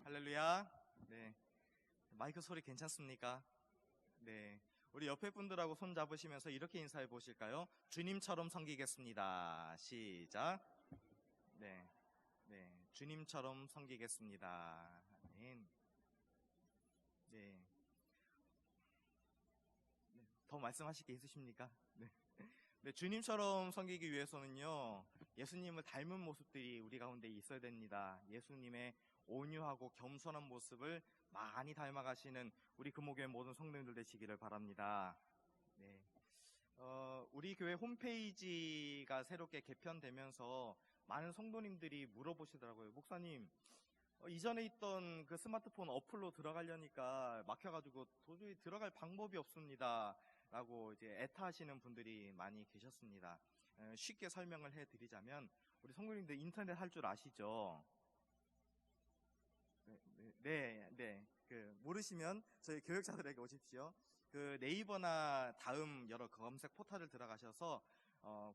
할렐루야. 네. 마이크 소리 괜찮습니까? 네. 우리 옆에 분들하고 손 잡으시면서 이렇게 인사해 보실까요? 주님처럼 섬기겠습니다. 시작. 네. 네. 주님처럼 섬기겠습니다. 아멘. 네. 더 말씀하실 게 있으십니까? 네. 네, 주님처럼 섬기기 위해서는요, 예수님을 닮은 모습들이 우리 가운데 있어야 됩니다. 예수님의 온유하고 겸손한 모습을 많이 닮아가시는 우리 금호교회 모든 성도님들 되시기를 바랍니다. 네. 우리 교회 홈페이지가 새롭게 개편되면서 많은 성도님들이 물어보시더라고요. 목사님, 이전에 있던 그 스마트폰 어플로 들어가려니까 막혀가지고 도저히 들어갈 방법이 없습니다. 라고 이제 애타하시는 분들이 많이 계셨습니다. 쉽게 설명을 해드리자면, 우리 성도님들 인터넷 할 줄 아시죠? 네. 모르시면 저희 교육자들에게 오십시오. 그 네이버나 다음 여러 검색 포털을 들어가셔서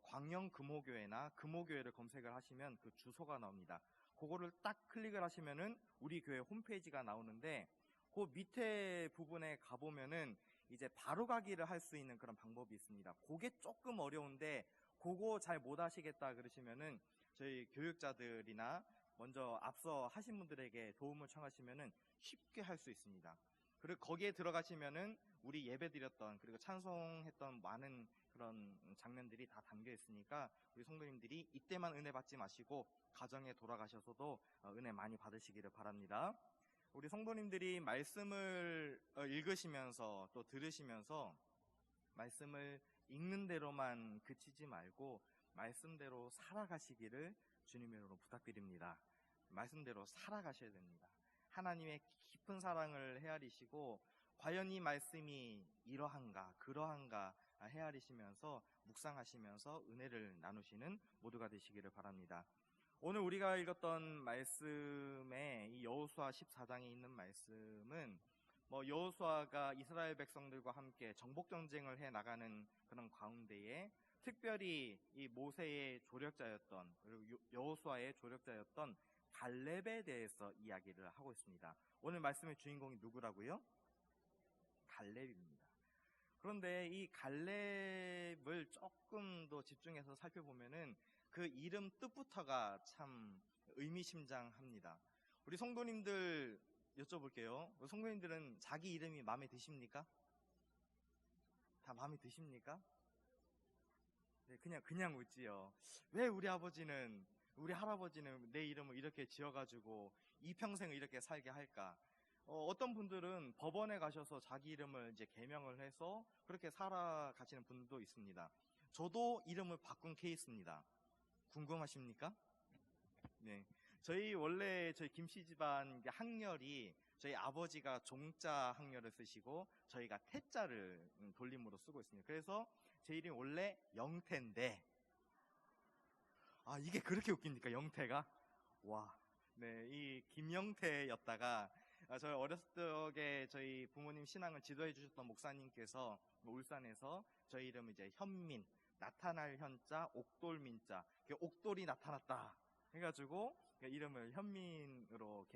광영 금호교회나 금호교회를 검색을 하시면 그 주소가 나옵니다. 그거를 딱 클릭을 하시면은 우리 교회 홈페이지가 나오는데, 그 밑에 부분에 가보면은 이제 바로 가기를 할 수 있는 그런 방법이 있습니다. 그게 조금 어려운데, 그거 잘 못 하시겠다 그러시면은 저희 교육자들이나 먼저 앞서 하신 분들에게 도움을 청하시면은 쉽게 할 수 있습니다. 그리고 거기에 들어가시면은 우리 예배 드렸던, 그리고 찬송했던 많은 그런 장면들이 다 담겨 있으니까 우리 성도님들이 이때만 은혜 받지 마시고 가정에 돌아가셔서도 은혜 많이 받으시기를 바랍니다. 우리 성도님들이 말씀을 읽으시면서 또 들으시면서 말씀을 읽는 대로만 그치지 말고 말씀대로 살아가시기를 주님의 이름으로 부탁드립니다. 말씀대로 살아가셔야 됩니다. 하나님의 깊은 사랑을 헤아리시고 과연 이 말씀이 이러한가 그러한가 헤아리시면서 묵상하시면서 은혜를 나누시는 모두가 되시기를 바랍니다. 오늘 우리가 읽었던 말씀에 이 여호수아 14장에 있는 말씀은 여호수아가 이스라엘 백성들과 함께 정복 전쟁을 해 나가는 그런 가운데에 특별히 이 모세의 조력자였던, 그리고 여호수아의 조력자였던 갈렙에 대해서 이야기를 하고 있습니다. 오늘 말씀의 주인공이 누구라고요? 갈렙입니다. 그런데 이 갈렙을 조금 더 집중해서 살펴보면은 그 이름 뜻부터가 참 의미심장합니다. 우리 성도님들 여쭤볼게요. 우리 성도님들은 자기 이름이 마음에 드십니까? 다 마음에 드십니까? 네, 그냥 웃지요. 왜 우리 아버지는, 우리 할아버지는 내 이름을 이렇게 지어가지고 이 평생을 이렇게 살게 할까? 어떤 분들은 법원에 가셔서 자기 이름을 이제 개명을 해서 그렇게 살아가시는 분도 있습니다. 저도 이름을 바꾼 케이스입니다. 궁금하십니까? 네. 저희 김씨 집안 항렬이 저희 아버지가 종자 항렬을 쓰시고 저희가 태자를 돌림으로 쓰고 있습니다. 그래서 제 이름이 원래 영태인데, 이게 그렇게 웃깁니까? 영태가? 와. 네, 이 김영태였다가 저희 어렸을 적에 저희 부모님 신앙을 지도해 주셨던 목사님께서 울산에서 저희 이름을 이제 현민, 나타날 현자, 옥돌민자, 옥돌이 나타났다 해가지고 이름을 현민으로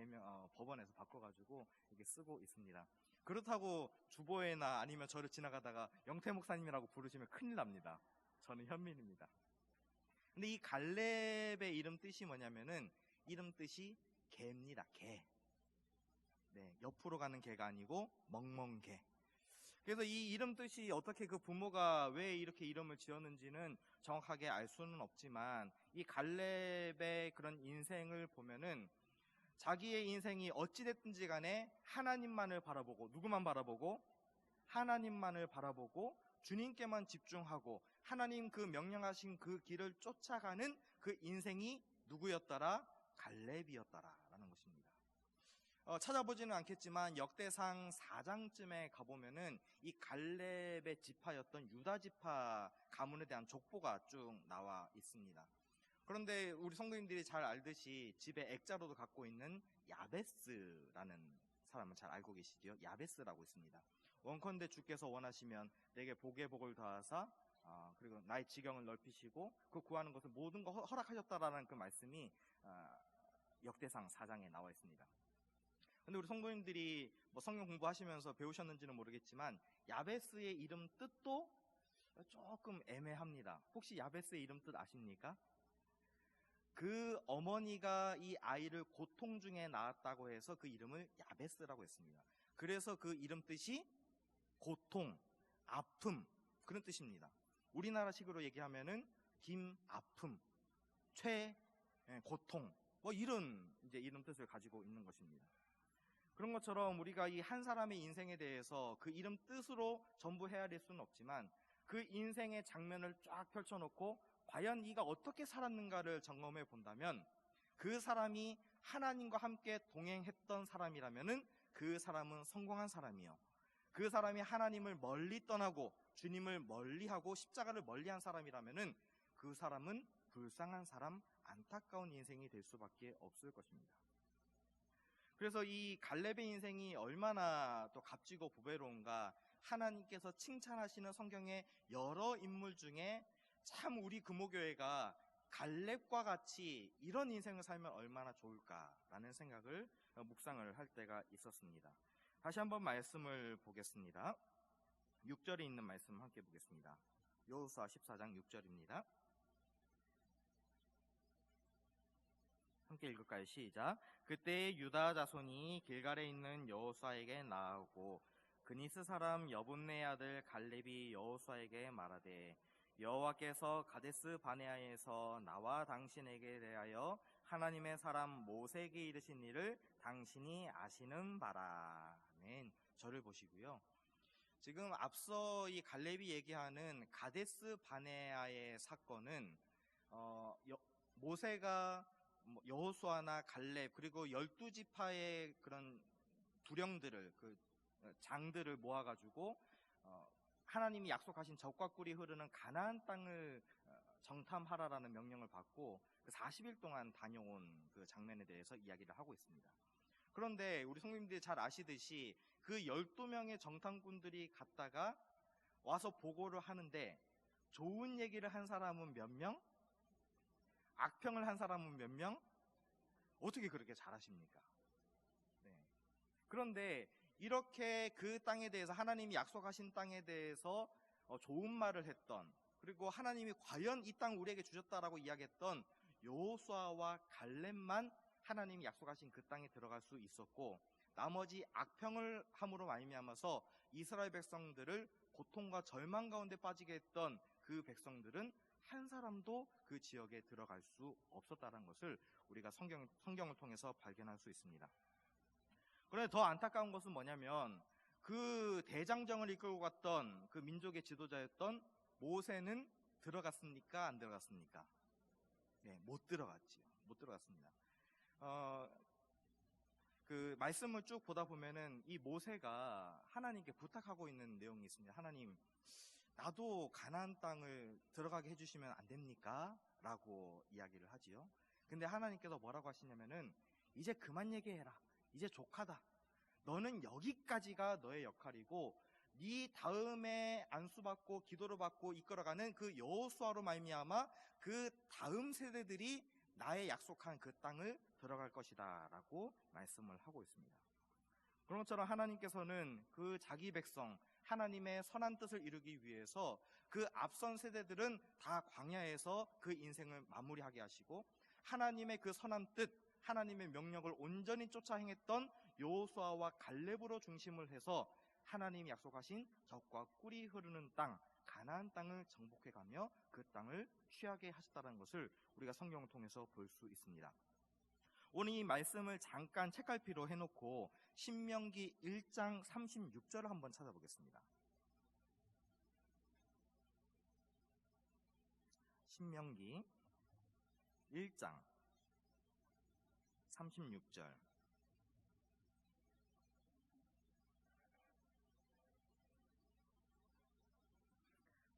법원에서 바꿔가지고 이렇게 쓰고 있습니다. 그렇다고 주보에나 아니면 저를 지나가다가 영태 목사님이라고 부르시면 큰일 납니다. 저는 현민입니다. 근데 이 갈렙의 이름 뜻이 뭐냐면은 이름 뜻이 개입니다. 개. 네, 옆으로 가는 개가 아니고 멍멍개. 그래서 이 이름 뜻이 어떻게 그 부모가 왜 이렇게 이름을 지었는지는 정확하게 알 수는 없지만 이 갈렙의 그런 인생을 보면은 자기의 인생이 어찌됐든지 간에 하나님만을 바라보고, 누구만 바라보고? 하나님만을 바라보고 주님께만 집중하고 하나님 그 명령하신 그 길을 쫓아가는 그 인생이 누구였더라? 갈렙이었더라라는 것입니다. 찾아보지는 않겠지만 역대상 4장쯤에 가보면은 이 갈렙의 지파였던 유다 지파 가문에 대한 족보가 쭉 나와 있습니다. 그런데 우리 성도님들이 잘 알듯이 집에 액자로도 갖고 있는 야베스라는 사람을 잘 알고 계시죠? 야베스라고 있습니다. 원컨대 주께서 원하시면 내게 복에 복을 더하사 그리고 나의 지경을 넓히시고 그 구하는 것을 모든 거 허락하셨다라는 그 말씀이 역대상 4장에 나와 있습니다. 근데 우리 성도님들이 뭐 성경 공부하시면서 배우셨는지는 모르겠지만 야베스의 이름 뜻도 조금 애매합니다. 혹시 야베스의 이름 뜻 아십니까? 그 어머니가 이 아이를 고통 중에 낳았다고 해서 그 이름을 야베스라고 했습니다. 그래서 그 이름 뜻이 고통, 아픔, 그런 뜻입니다. 우리나라식으로 얘기하면은 김, 아픔, 고통, 뭐 이런 이제 이름 뜻을 가지고 있는 것입니다. 그런 것처럼 우리가 이 한 사람의 인생에 대해서 그 이름 뜻으로 전부 헤아릴 수는 없지만 그 인생의 장면을 쫙 펼쳐놓고 과연 이가 어떻게 살았는가를 점검해 본다면 그 사람이 하나님과 함께 동행했던 사람이라면은 그 사람은 성공한 사람이요. 그 사람이 하나님을 멀리 떠나고 주님을 멀리하고 십자가를 멀리한 사람이라면은 그 사람은 불쌍한 사람, 안타까운 인생이 될 수밖에 없을 것입니다. 그래서 이 갈렙의 인생이 얼마나 또 값지고 보배로운가, 하나님께서 칭찬하시는 성경의 여러 인물 중에 참 우리 금오교회가 갈렙과 같이 이런 인생을 살면 얼마나 좋을까라는 생각을 묵상을 할 때가 있었습니다. 다시 한번 말씀을 보겠습니다. 6절에 있는 말씀 함께 보겠습니다. 여호수아 14장 6절입니다. 함께 읽을까요? 시작. 그때 유다 자손이 길갈에 있는 여호수아에게 나아오고 그니스 사람 여분네 아들 갈렙이 여호수아에게 말하되 여호와께서 가데스 바네아에서 나와 당신에게 대하여 하나님의 사람 모세에게 이르신 일을 당신이 아시는 바라. 아멘. 저를 보시고요. 지금 앞서 이 갈렙이 얘기하는 가데스 바네아의 사건은 모세가 여호수아나 갈렙 그리고 12지파의 그런 두령들을 그 장들을 모아가지고 하나님이 약속하신 적과 꿀이 흐르는 가나안 땅을 정탐하라라는 명령을 받고 그 40일 동안 다녀온 그 장면에 대해서 이야기를 하고 있습니다. 그런데 우리 성도님들이 잘 아시듯이 그 12명의 정탐꾼들이 갔다가 와서 보고를 하는데 좋은 얘기를 한 사람은 몇 명? 악평을 한 사람은 몇 명? 어떻게 그렇게 잘하십니까? 네. 그런데 이렇게 그 땅에 대해서 하나님이 약속하신 땅에 대해서 좋은 말을 했던, 그리고 하나님이 과연 이 땅 우리에게 주셨다라고 이야기했던 여호수아와 갈렙만 하나님이 약속하신 그 땅에 들어갈 수 있었고, 나머지 악평을 함으로 말미암아서 이스라엘 백성들을 고통과 절망 가운데 빠지게 했던 그 백성들은 한 사람도 그 지역에 들어갈 수 없었다는 것을 우리가 성경을 통해서 발견할 수 있습니다. 그런데 더 안타까운 것은 뭐냐면 그 대장정을 이끌고 갔던 그 민족의 지도자였던 모세는 들어갔습니까? 안 들어갔습니까? 네, 못 들어갔지요. 못 들어갔습니다. 그 말씀을 쭉 보다 보면은 이 모세가 하나님께 부탁하고 있는 내용이 있습니다. 하나님, 나도 가나안 땅을 들어가게 해주시면 안 됩니까? 라고 이야기를 하지요. 근데 하나님께서 뭐라고 하시냐면은 이제 그만 얘기해라. 이제 족하다. 너는 여기까지가 너의 역할이고 네 다음에 안수받고 기도를 받고 이끌어가는 그 여호수아로 말미암아 그 다음 세대들이 나의 약속한 그 땅을 들어갈 것이다 라고 말씀을 하고 있습니다. 그런 것처럼 하나님께서는 그 자기 백성 하나님의 선한 뜻을 이루기 위해서 그 앞선 세대들은 다 광야에서 그 인생을 마무리하게 하시고, 하나님의 그 선한 뜻, 하나님의 명령을 온전히 쫓아 행했던 여호수아와 갈렙으로 중심을 해서 하나님이 약속하신 젖과 꿀이 흐르는 땅, 가나안 땅을 정복해가며 그 땅을 취하게 하셨다는 것을 우리가 성경을 통해서 볼 수 있습니다. 오늘 이 말씀을 잠깐 책갈피로 해놓고 신명기 1장 36절을 한번 찾아보겠습니다. 신명기 1장 36절.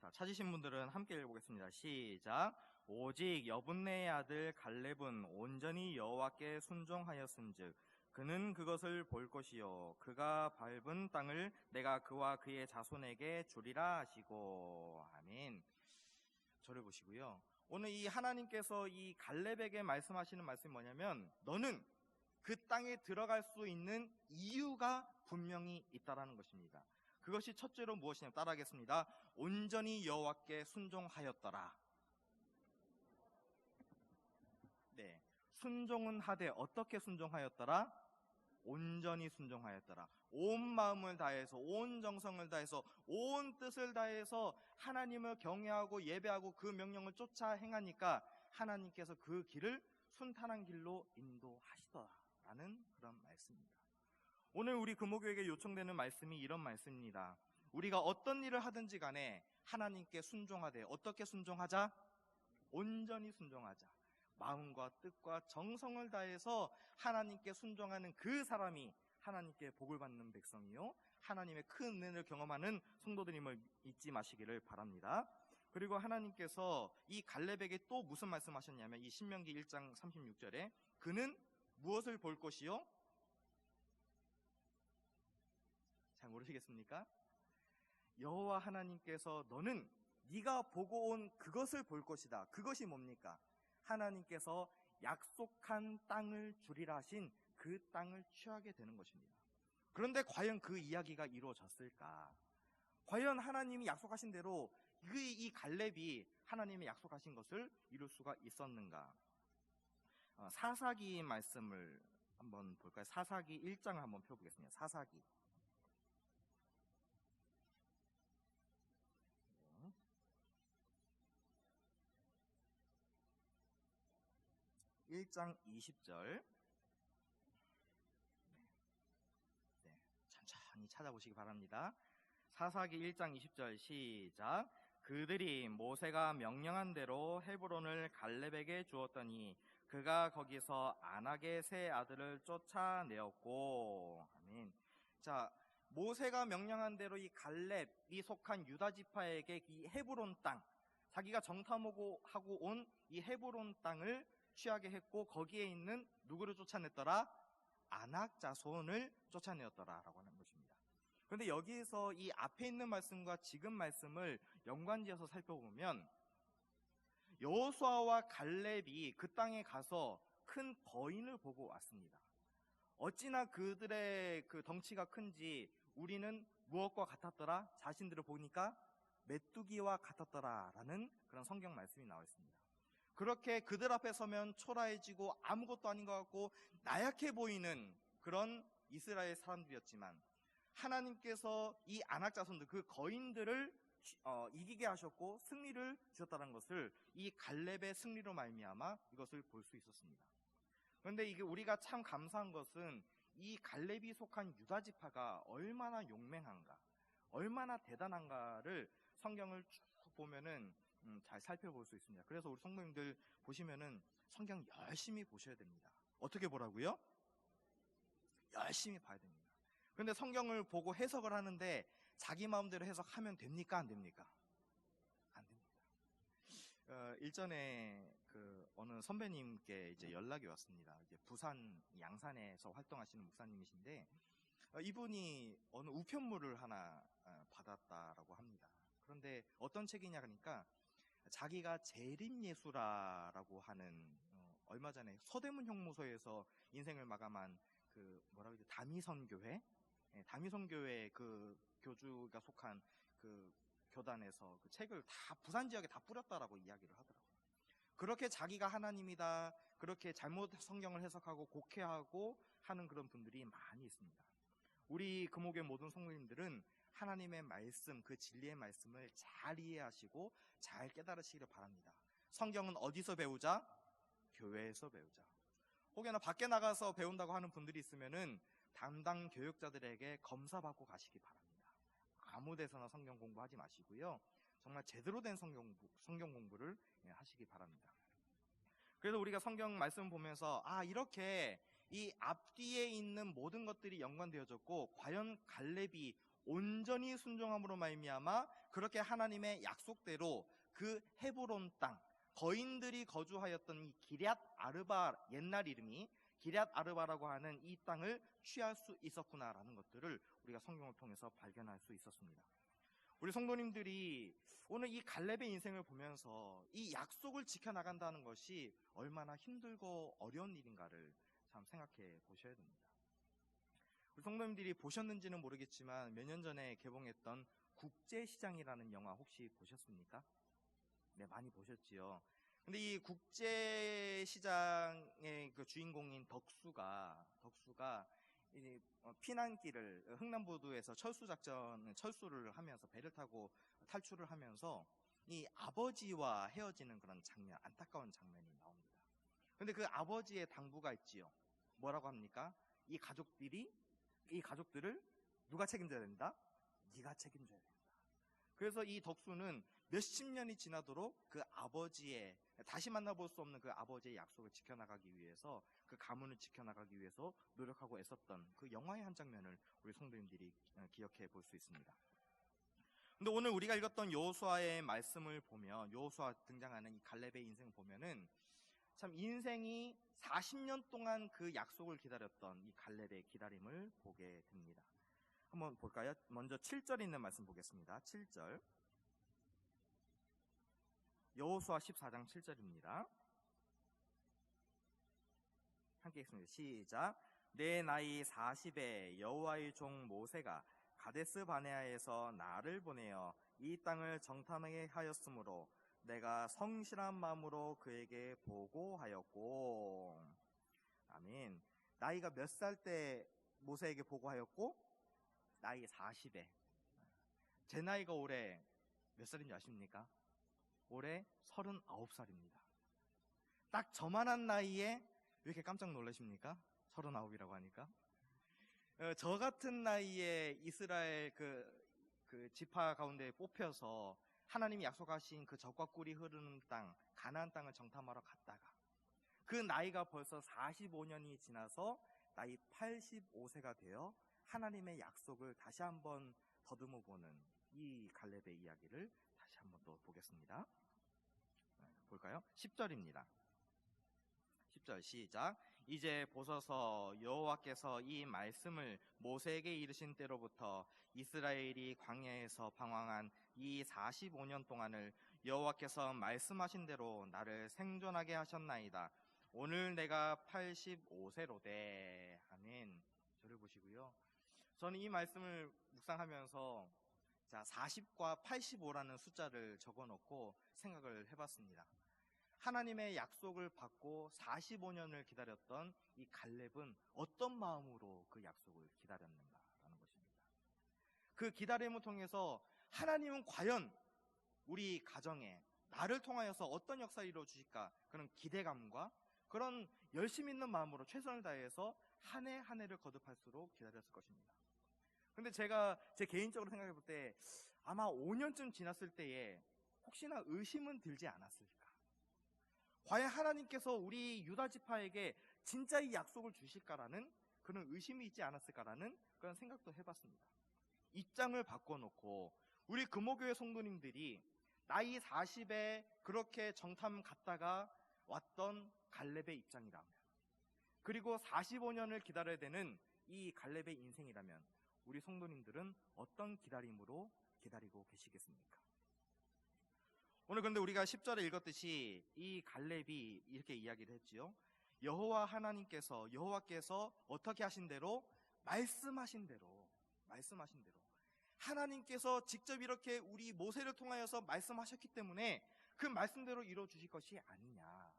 자, 찾으신 분들은 함께 읽어보겠습니다. 시작. 오직 여분네의 아들 갈렙은 온전히 여호와께 순종하였은즉 그는 그것을 볼 것이요 그가 밟은 땅을 내가 그와 그의 자손에게 주리라 하시고. 아멘. 저를 보시고요. 오늘 이 하나님께서 이 갈렙에게 말씀하시는 말씀이 뭐냐면 너는 그 땅에 들어갈 수 있는 이유가 분명히 있다라는 것입니다. 그것이 첫째로 무엇이냐면 따라하겠습니다. 온전히 여호와께 순종하였더라. 네, 순종은 하되 어떻게 순종하였더라? 온전히 순종하였더라. 온 마음을 다해서, 온 정성을 다해서, 온 뜻을 다해서 하나님을 경외하고 예배하고 그 명령을 쫓아 행하니까 하나님께서 그 길을 순탄한 길로 인도하시더라라는 그런 말씀입니다. 오늘 우리 금호교회에 요청되는 말씀이 이런 말씀입니다. 우리가 어떤 일을 하든지 간에 하나님께 순종하되 어떻게 순종하자? 온전히 순종하자. 마음과 뜻과 정성을 다해서 하나님께 순종하는 그 사람이 하나님께 복을 받는 백성이요, 하나님의 큰 은혜를 경험하는 성도들임을 잊지 마시기를 바랍니다. 그리고 하나님께서 이 갈렙에게 또 무슨 말씀하셨냐면 이 신명기 1장 36절에 그는 무엇을 볼 것이요? 잘 모르시겠습니까? 여호와 하나님께서 너는 네가 보고 온 그것을 볼 것이다. 그것이 뭡니까? 하나님께서 약속한 땅을 주리라 하신 그 땅을 취하게 되는 것입니다. 그런데 과연 그 이야기가 이루어졌을까? 과연 하나님이 약속하신 대로 이 갈렙이 하나님이 약속하신 것을 이룰 수가 있었는가? 사사기 말씀을 한번 볼까요? 사사기 1장을 한번 펴보겠습니다. 사사기 1장 20절. 네, 천천히 찾아보시기 바랍니다. 사사기 1장 20절 시작. 그들이 모세가 명령한 대로 헤브론을 갈렙에게 주었더니 그가 거기서 안악의 세 아들을 쫓아내었고. 아멘. 자, 모세가 명령한 대로 이 갈렙이 속한 유다 지파에게 이 헤브론 땅, 자기가 정탐하고 온 이 헤브론 땅을 취하게 했고 거기에 있는 누구를 쫓아냈더라? 안악 자손을 쫓아내었더라라고 하는 것입니다. 그런데 여기에서 이 앞에 있는 말씀과 지금 말씀을 연관지어서 살펴보면 여호수아와 갈렙이 그 땅에 가서 큰 거인을 보고 왔습니다. 어찌나 그들의 그 덩치가 큰지 우리는 무엇과 같았더라? 자신들을 보니까 메뚜기와 같았더라라는 그런 성경 말씀이 나와 있습니다. 그렇게 그들 앞에 서면 초라해지고 아무것도 아닌 것 같고 나약해 보이는 그런 이스라엘 사람들이었지만 하나님께서 이 안악 자손들, 그 거인들을 이기게 하셨고 승리를 주셨다는 것을 이 갈렙의 승리로 말미암아 이것을 볼 수 있었습니다. 그런데 이게 우리가 참 감사한 것은 이 갈렙이 속한 유다 지파가 얼마나 용맹한가, 얼마나 대단한가를 성경을 쭉 보면은 잘 살펴볼 수 있습니다. 그래서 우리 성도님들 보시면은 성경 열심히 보셔야 됩니다. 어떻게 보라고요? 열심히 봐야 됩니다. 그런데 성경을 보고 해석을 하는데 자기 마음대로 해석하면 됩니까? 안 됩니까? 안 됩니다. 일전에 그 어느 선배님께 이제 연락이 왔습니다. 이제 부산 양산에서 활동하시는 목사님이신데 이분이 어느 우편물을 하나 받았다라고 합니다. 그런데 어떤 책이냐 그러니까 자기가 재림예수라라고 하는 얼마 전에 서대문 형무소에서 인생을 마감한 그 뭐라고 하죠? 다미선교회, 다미선교회 그 교주가 속한 그 교단에서 그 책을 다 부산 지역에 다 뿌렸다라고 이야기를 하더라고요. 그렇게 자기가 하나님이다, 그렇게 잘못 성경을 해석하고 곡해하고 하는 그런 분들이 많이 있습니다. 우리 금옥의 모든 성도님들은 하나님의 말씀, 그 진리의 말씀을 잘 이해하시고 잘 깨달으시기를 바랍니다. 성경은 어디서 배우자? 교회에서 배우자. 혹여나 밖에 나가서 배운다고 하는 분들이 있으면은 담당 교육자들에게 검사받고 가시기 바랍니다. 아무 데서나 성경 공부하지 마시고요. 정말 제대로 된 성경 공부를 하시기 바랍니다. 그래서 우리가 성경 말씀 보면서 이렇게 이 앞뒤에 있는 모든 것들이 연관되어졌고 과연 갈렙이 온전히 순종함으로 말미암아 그렇게 하나님의 약속대로 그 헤브론 땅, 거인들이 거주하였던 이 기럇 아르바, 옛날 이름이 기럇 아르바라고 하는 이 땅을 취할 수 있었구나라는 것들을 우리가 성경을 통해서 발견할 수 있었습니다. 우리 성도님들이 오늘 이 갈렙의 인생을 보면서 이 약속을 지켜나간다는 것이 얼마나 힘들고 어려운 일인가를 참 생각해 보셔야 됩니다. 우리 성도님들이 보셨는지는 모르겠지만 몇 년 전에 개봉했던 국제시장이라는 영화 혹시 보셨습니까? 네, 많이 보셨지요. 근데 이 국제시장의 그 주인공인 덕수가 이 피난길을 흥남부두에서 철수를 하면서 배를 타고 탈출을 하면서 이 아버지와 헤어지는 그런 장면, 안타까운 장면이 나옵니다. 근데 그 아버지의 당부가 있지요. 뭐라고 합니까? 이 가족들을 누가 책임져야 된다? 네가 책임져야 된다. 그래서 이 덕수는 몇십 년이 지나도록 그 아버지의, 다시 만나볼 수 없는 그 아버지의 약속을 지켜나가기 위해서, 그 가문을 지켜나가기 위해서 노력하고 애썼던 그 영화의 한 장면을 우리 성도님들이 기억해 볼 수 있습니다. 근데 오늘 우리가 읽었던 여호수아의 말씀을 보면, 여호수아 등장하는 이 갈렙의 인생을 보면은 참 인생이 40년 동안 그 약속을 기다렸던 이 갈렙의 기다림을 보게 됩니다. 한번 볼까요? 먼저 7절에 있는 말씀 보겠습니다. 7절. 여호수아 14장 7절입니다. 함께 읽습니다. 시작. 내 나이 40에 여호와의 종 모세가 가데스 바네아에서 나를 보내어 이 땅을 정탐하게 하였으므로 내가 성실한 마음으로 그에게 보고하였고. 아멘. 나이가 몇 살 때 모세에게 보고하였고? 나이 40에. 제 나이가 올해 몇 살인지 아십니까? 올해 39살입니다. 딱 저만한 나이에 왜 이렇게 깜짝 놀라십니까? 39이라고 하니까. 저 같은 나이에 이스라엘 그 지파 가운데 뽑혀서 하나님이 약속하신 그 젖과 꿀이 흐르는 땅, 가나안 땅을 정탐하러 갔다가 그 나이가 벌써 45년이 지나서 나이 85세가 되어 하나님의 약속을 다시 한번 더듬어 보는 이 갈렙의 이야기를 다시 한번 또 보겠습니다. 볼까요? 10절입니다. 10절 시작. 이제 보소서 여호와께서 이 말씀을 모세에게 이르신 때로부터 이스라엘이 광야에서 방황한 이 45년 동안을 여호와께서 말씀하신 대로 나를 생존하게 하셨나이다. 오늘 내가 85세로되. 아멘. 저를 보시고요. 저는 이 말씀을 묵상하면서 40과 85라는 숫자를 적어놓고 생각을 해봤습니다. 하나님의 약속을 받고 45년을 기다렸던 이 갈렙은 어떤 마음으로 그 약속을 기다렸는가라는 것입니다. 그 기다림을 통해서 하나님은 과연 우리 가정에 나를 통하여서 어떤 역사를 이루어 주실까, 그런 기대감과 그런 열심 있는 마음으로 최선을 다해서 한 해 한 해를 거듭할수록 기다렸을 것입니다. 근데 제가 제 개인적으로 생각해 볼 때 아마 5년쯤 지났을 때에 혹시나 의심은 들지 않았을까? 과연 하나님께서 우리 유다 지파에게 진짜 이 약속을 주실까라는 그런 의심이 있지 않았을까라는 그런 생각도 해봤습니다. 입장을 바꿔놓고 우리 금호교회 성도님들이 나이 40에 그렇게 정탐 갔다가 왔던 갈렙의 입장이라면, 그리고 45년을 기다려야 되는 이 갈렙의 인생이라면 우리 성도님들은 어떤 기다림으로 기다리고 계시겠습니까? 오늘 근데 우리가 10절에 읽었듯이 이 갈렙이 이렇게 이야기를 했지요. 여호와께서 어떻게 하신 대로, 말씀하신 대로 하나님께서 직접 이렇게 우리 모세를 통하여서 말씀하셨기 때문에 그 말씀대로 이루어 주실 것이 아니냐.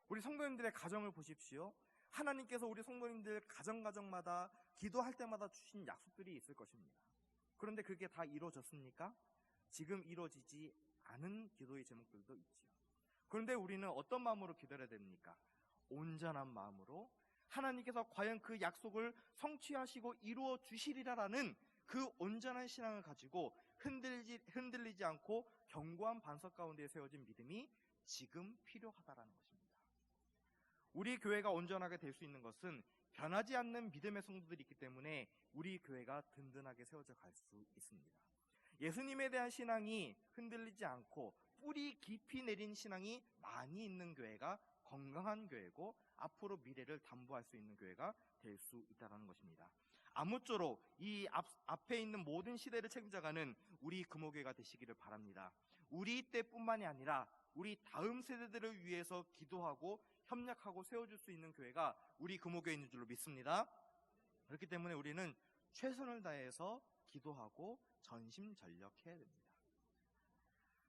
우리 성도님들의 가정을 보십시오. 하나님께서 우리 성도님들 가정마다 기도할 때마다 주신 약속들이 있을 것입니다. 그런데 그게 다 이루어졌습니까? 지금 이루어지지 않은 기도의 제목들도 있지요. 그런데 우리는 어떤 마음으로 기다려야 됩니까? 온전한 마음으로 하나님께서 과연 그 약속을 성취하시고 이루어 주시리라라는 그 온전한 신앙을 가지고 흔들리지 않고 견고한 반석 가운데 세워진 믿음이 지금 필요하다라는 것입니다. 우리 교회가 온전하게 될 수 있는 것은 변하지 않는 믿음의 성도들이 있기 때문에 우리 교회가 든든하게 세워져 갈 수 있습니다. 예수님에 대한 신앙이 흔들리지 않고 뿌리 깊이 내린 신앙이 많이 있는 교회가 건강한 교회고 앞으로 미래를 담보할 수 있는 교회가 될 수 있다는 것입니다. 아무쪼록 이 앞에 있는 모든 시대를 책임져가는 우리 금호교회가 되시기를 바랍니다. 우리 때뿐만이 아니라 우리 다음 세대들을 위해서 기도하고 협력하고 세워줄 수 있는 교회가 우리 금호교회인 줄로 믿습니다. 그렇기 때문에 우리는 최선을 다해서 기도하고 전심전력해야 됩니다.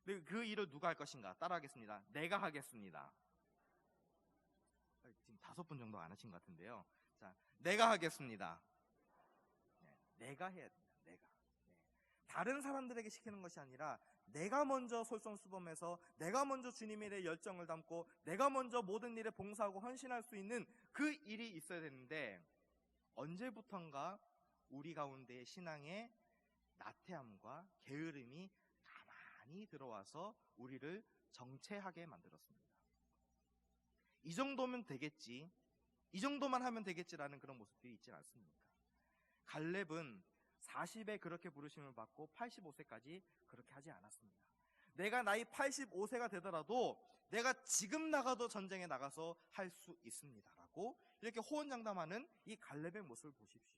그 일을 누가 할 것인가? 따라하겠습니다. 내가 하겠습니다. 지금 5분 정도 안 하신 것 같은데요. 자, 내가 하겠습니다. 네, 내가 해야 됩니다. 내가. 네. 다른 사람들에게 시키는 것이 아니라 내가 먼저 솔선수범해서 내가 먼저 주님에 대해 열정을 담고 내가 먼저 모든 일에 봉사하고 헌신할 수 있는 그 일이 있어야 되는데, 언제부턴가 우리 가운데 신앙의 나태함과 게으름이 가만히 들어와서 우리를 정체하게 만들었습니다. 이 정도면 되겠지, 이 정도만 하면 되겠지라는 그런 모습들이 있지 않습니까? 갈렙은 40에 그렇게 부르심을 받고 85세까지 그렇게 하지 않았습니다. 내가 나이 85세가 되더라도 내가 지금 나가도 전쟁에 나가서 할 수 있습니다 라고 이렇게 호언장담하는 이 갈렙의 모습을 보십시오.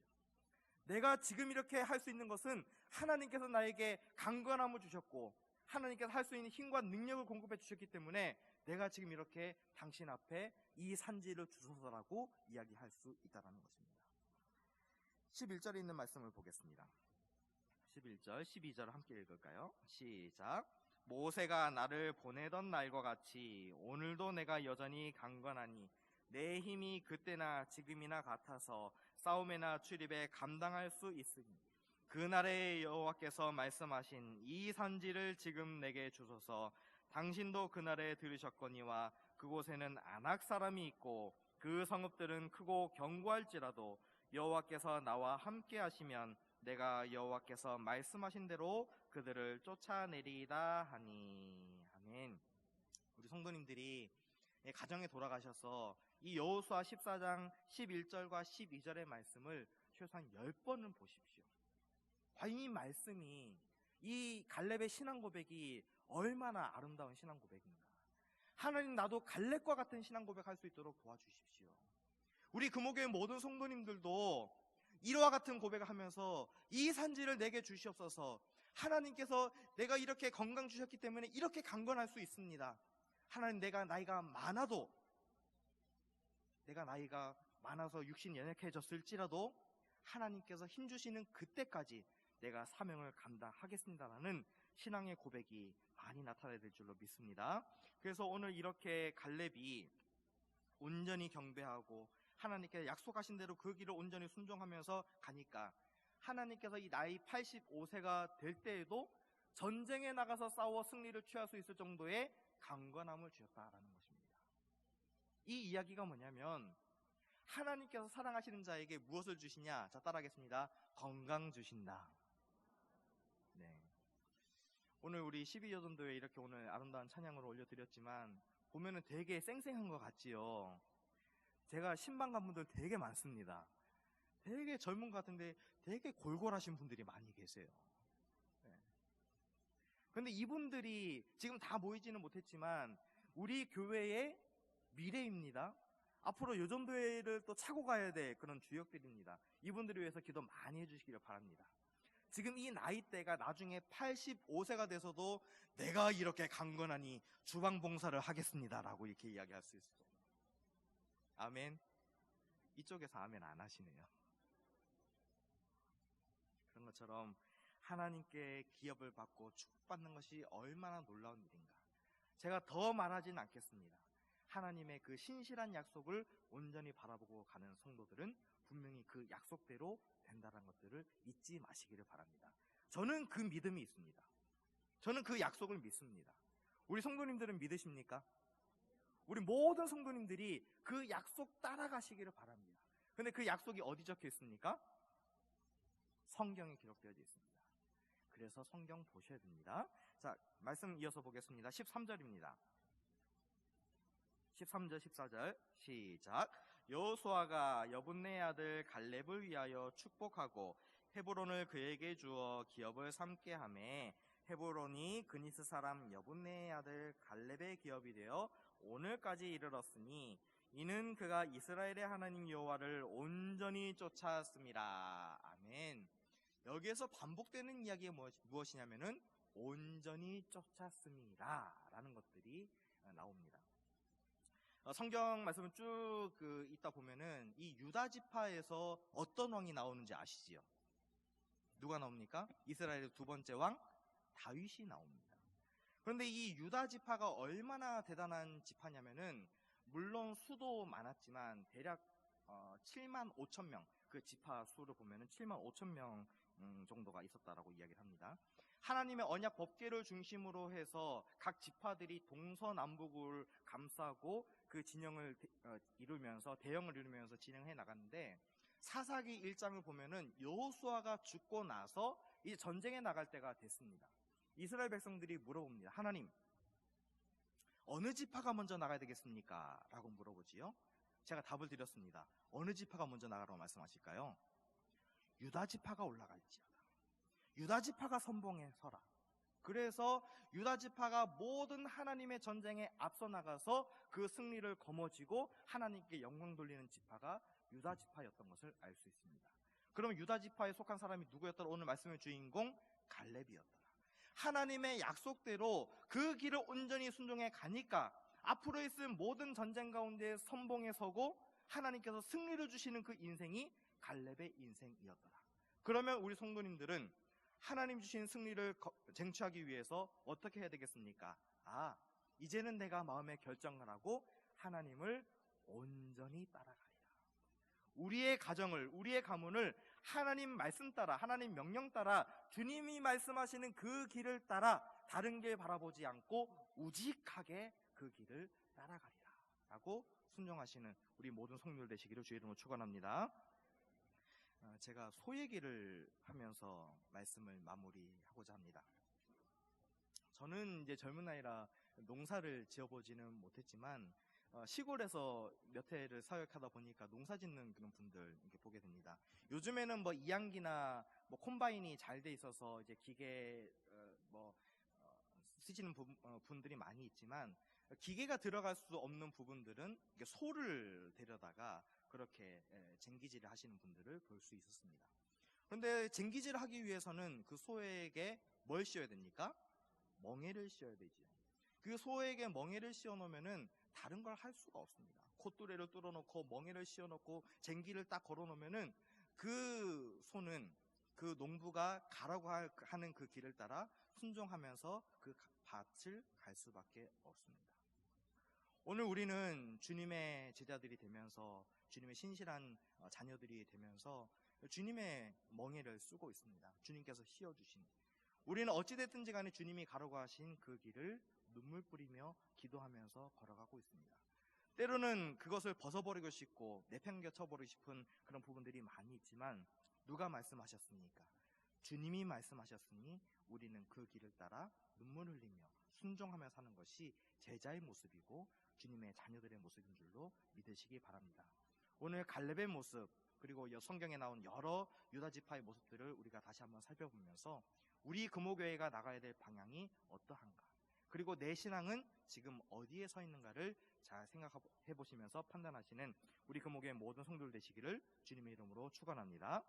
내가 지금 이렇게 할 수 있는 것은 하나님께서 나에게 강건함을 주셨고 하나님께서 할 수 있는 힘과 능력을 공급해 주셨기 때문에 내가 지금 이렇게 당신 앞에 이 산지를 주소서라고 이야기할 수 있다는 것입니다. 11절에 있는 말씀을 보겠습니다. 11절, 12절 함께 읽을까요? 시작. 모세가 나를 보내던 날과 같이 오늘도 내가 여전히 강건하니 내 힘이 그때나 지금이나 같아서 싸움이나 출입에 감당할 수 있으니 그날에 여호와께서 말씀하신 이 산지를 지금 내게 주소서. 당신도 그날에 들으셨거니와 그곳에는 아낙 사람이 있고 그 성읍들은 크고 견고할지라도 여호와께서 나와 함께 하시면 내가 여호와께서 말씀하신 대로 그들을 쫓아내리이다 하니. 아멘. 우리 성도님들이 가정에 돌아가셔서 이 여호수아 14장 11절과 12절의 말씀을 최소한 10번은 보십시오. 과연 이 말씀이, 이 갈렙의 신앙 고백이 얼마나 아름다운 신앙 고백인가. 하나님, 나도 갈렙과 같은 신앙 고백할 수 있도록 도와주십시오. 우리 금호교회 모든 성도님들도 이와 같은 고백을 하면서 이 산지를 내게 주시옵소서. 하나님께서 내가 이렇게 건강 주셨기 때문에 이렇게 강건할 수 있습니다. 하나님, 내가 나이가 많아서 육신이 연약해졌을지라도 하나님께서 힘주시는 그때까지 내가 사명을 감당하겠습니다라는 신앙의 고백이 많이 나타나야 될 줄로 믿습니다. 그래서 오늘 이렇게 갈렙이 온전히 경배하고 하나님께서 약속하신 대로 그 길을 온전히 순종하면서 가니까 하나님께서 이 나이 85세가 될 때에도 전쟁에 나가서 싸워 승리를 취할 수 있을 정도의 강건함을 주셨다라는 것입니다. 이 이야기가 뭐냐면 하나님께서 사랑하시는 자에게 무엇을 주시냐? 자, 따라하겠습니다. 건강 주신다. 네. 오늘 우리 12여전도에 이렇게 오늘 아름다운 찬양을 올려드렸지만 보면은 되게 쌩쌩한 것 같지요. 제가 신방 간 분들 되게 많습니다. 되게 젊은 것 같은데 되게 골골하신 분들이 많이 계세요. 네. 그런데 이분들이 지금 다 모이지는 못했지만 우리 교회의 미래입니다. 앞으로 여전도회를 또 차고 가야 될 그런 주역들입니다. 이분들을 위해서 기도 많이 해주시기를 바랍니다. 지금 이 나이대가 나중에 85세가 돼서도 내가 이렇게 강건하니 주방 봉사를 하겠습니다라고 이렇게 이야기할 수 있어요. 아멘. 이쪽에서 아멘 안 하시네요. 그런 것처럼 하나님께 기업을 받고 축복받는 것이 얼마나 놀라운 일인가. 제가 더 말하지는 않겠습니다. 하나님의 그 신실한 약속을 온전히 바라보고 가는 성도들은 분명히 그 약속대로 된다는 것들을 잊지 마시기를 바랍니다. 저는 그 믿음이 있습니다. 저는 그 약속을 믿습니다. 우리 성도님들은 믿으십니까? 우리 모든 성도님들이 그 약속 따라가시기를 바랍니다. 근데 그 약속이 어디 적혀 있습니까? 성경에 기록되어 있습니다. 그래서 성경 보셔야 됩니다. 자, 말씀 이어서 보겠습니다. 13절입니다. 13절 14절 시작. 여호수아가 여분네 아들 갈렙을 위하여 축복하고 헤브론을 그에게 주어 기업을 삼게 하매 헤브론이 그니스 사람 여분네 아들 갈렙의 기업이 되어 오늘까지 이르렀으니 이는 그가 이스라엘의 하나님 여호와를 온전히 쫓았습니다. 아멘. 여기에서 반복되는 이야기가 무엇이냐면은 온전히 쫓았습니다 라는 것들이 나옵니다. 성경 말씀을 쭉 있다 보면은 이 유다 지파에서 어떤 왕이 나오는지 아시지요? 누가 나옵니까? 이스라엘의 두 번째 왕 다윗이 나옵니다. 그런데 이 유다 지파가 얼마나 대단한 지파냐면은 물론 수도 많았지만 대략 7만 5천 명, 그 지파 수를 보면은 7만 5천 명 정도가 있었다라고 이야기를 합니다. 하나님의 언약 법궤를 중심으로 해서 각 지파들이 동서남북을 감싸고 그 진영을 이루면서 대형을 이루면서 진행해 나갔는데, 사사기 1장을 보면은 여호수아가 죽고 나서 이제 전쟁에 나갈 때가 됐습니다. 이스라엘 백성들이 물어봅니다. 하나님, 어느 지파가 먼저 나가야 되겠습니까? 라고 물어보지요. 제가 답을 드렸습니다. 어느 지파가 먼저 나가라고 말씀하실까요? 유다 지파가 올라갈지어다. 유다 지파가 선봉에 서라. 그래서 유다 지파가 모든 하나님의 전쟁에 앞서 나가서 그 승리를 거머쥐고 하나님께 영광 돌리는 지파가 유다 지파였던 것을 알 수 있습니다. 그럼 유다 지파에 속한 사람이 누구였더라? 오늘 말씀의 주인공 갈렙이었더라. 하나님의 약속대로 그 길을 온전히 순종해 가니까 앞으로 있을 모든 전쟁 가운데 선봉에 서고 하나님께서 승리를 주시는 그 인생이 갈렙의 인생이었더라. 그러면 우리 성도님들은 하나님 주신 승리를 쟁취하기 위해서 어떻게 해야 되겠습니까? 이제는 내가 마음에 결정을 하고 하나님을 온전히 따라가리라. 우리의 가정을, 우리의 가문을 하나님 말씀 따라, 하나님 명령 따라, 주님이 말씀하시는 그 길을 따라 다른 길 바라보지 않고 우직하게 그 길을 따라가리라 라고 순종하시는 우리 모든 성도들 되시기를 주의 이름으로 축원합니다. 제가 소 얘기를 하면서 말씀을 마무리하고자 합니다. 저는 이제 젊은 나이라 농사를 지어보지는 못했지만 시골에서 몇 해를 사역하다 보니까 농사 짓는 그런 분들 이렇게 보게 됩니다. 요즘에는 뭐 이양기나 뭐 콤바인이 잘 돼 있어서 이제 기계 쓰시는 분들이 많이 있지만, 기계가 들어갈 수 없는 부분들은 소를 데려다가 그렇게 쟁기질을 하시는 분들을 볼 수 있었습니다. 그런데 쟁기질을 하기 위해서는 그 소에게 뭘 씌워야 됩니까? 멍에를 씌워야 되지요. 그 소에게 멍에를 씌워 놓으면은 다른 걸 할 수가 없습니다. 콧뚜레를 뚫어 놓고 멍에를 씌워 놓고 쟁기를 딱 걸어 놓으면은 그 소는 그 농부가 가라고 하는 그 길을 따라 순종하면서 그 밭을 갈 수밖에 없습니다. 오늘 우리는 주님의 제자들이 되면서, 주님의 신실한 자녀들이 되면서 주님의 멍에를 쓰고 있습니다. 주님께서 씌워주신, 우리는 어찌됐든지 간에 주님이 가라고 하신 그 길을 눈물 뿌리며 기도하면서 걸어가고 있습니다. 때로는 그것을 벗어버리고 싶고 내팽개쳐버리고 싶은 그런 부분들이 많이 있지만, 누가 말씀하셨습니까? 주님이 말씀하셨으니 우리는 그 길을 따라 눈물 흘리며 순종하며 사는 것이 제자의 모습이고 주님의 자녀들의 모습인 줄로 믿으시기 바랍니다. 오늘 갈렙의 모습, 그리고 성경에 나온 여러 유다 지파의 모습들을 우리가 다시 한번 살펴보면서 우리 금호교회가 나가야 될 방향이 어떠한가, 그리고 내 신앙은 지금 어디에 서 있는가를 잘 생각해 보시면서 판단하시는 우리 금호교회 모든 성도들 되시기를 주님의 이름으로 축원합니다.